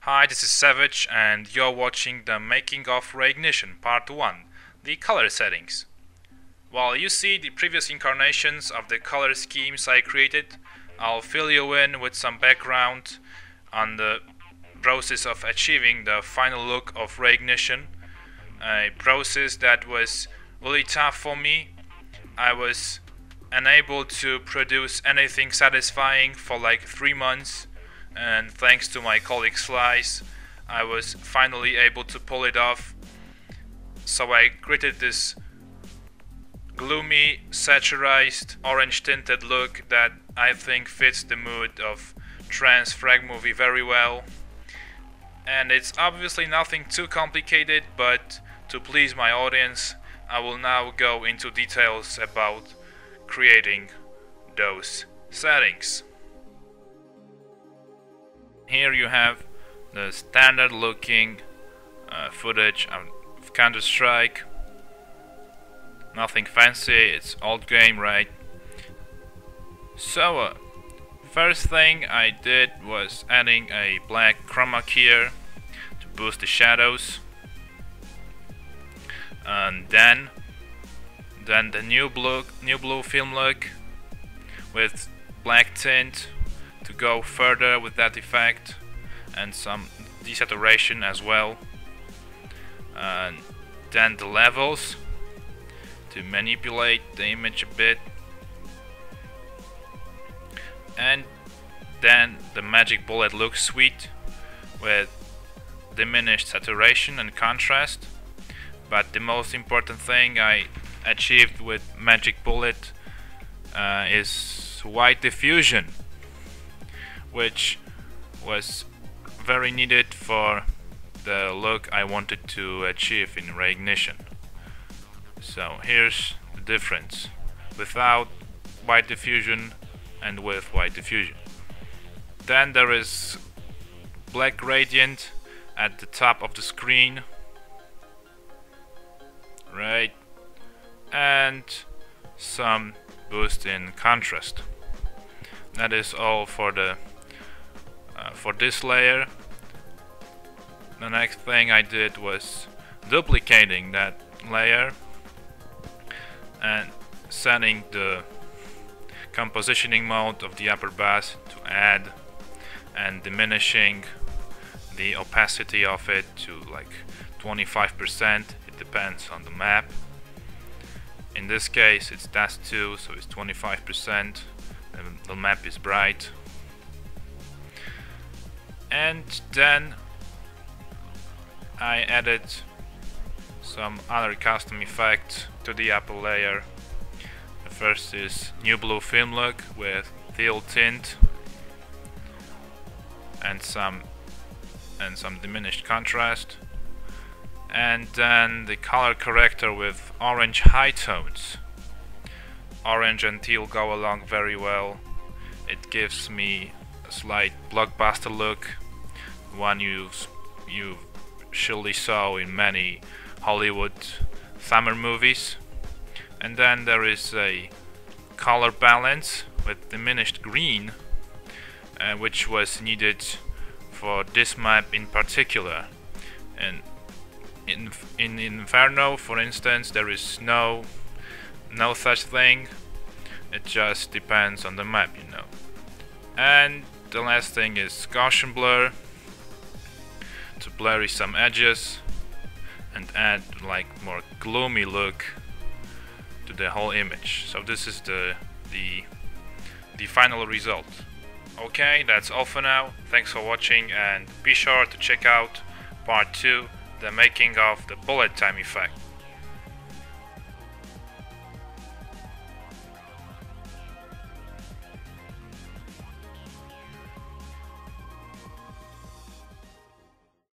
Hi, this is Savage, and you're watching the making of reIGNITION Part 1, the color settings. While you see the previous incarnations of the color schemes I created, I'll fill you in with some background on the process of achieving the final look of reIGNITION, a process that was really tough for me. I was unable to produce anything satisfying for like 3 months, and thanks to my colleague Slice, I was finally able to pull it off. So I created this gloomy, satirized, orange tinted look that I think fits the mood of trance frag movie very well. And it's obviously nothing too complicated, but to please my audience, I will now go into details about creating those settings. Here you have the standard looking footage of Counter-Strike. Nothing fancy, it's old game, right? So first thing I did was adding a black chroma key here to boost the shadows, and then the new blue film look with black tint to go further with that effect, and some desaturation as well, and then the levels to manipulate the image a bit, and then the magic bullet look suite with diminished saturation and contrast. But the most important thing I achieved with magic bullet is white diffusion, which was very needed for the look I wanted to achieve in reIGNITION. So here's the difference without white diffusion and with white diffusion. Then there is black gradient at the top of the screen, right, and some boost in contrast. That is all for the for this layer. The next thing I did was duplicating that layer and setting the compositioning mode of the upper bass to add, and diminishing the opacity of it to like 25%. It depends on the map. In this case it's Dust 2, so it's 25%. The map is bright. And then I added some other custom effects to the upper layer. The first is new blue film look with teal tint and some diminished contrast, and then the color corrector with orange high tones. Orange and teal go along very well. It gives me a slight blockbuster look, one you surely saw in many Hollywood summer movies. And then there is a color balance with diminished green, which was needed for this map in particular. And in Inferno, for instance, there is no such thing. It just depends on the map, you know. And the last thing is Gaussian blur to blurry some edges and add like more gloomy look to the whole image. So this is the final result. Okay, that's all for now. Thanks for watching, and be sure to check out part 2, the making of the bullet time effect.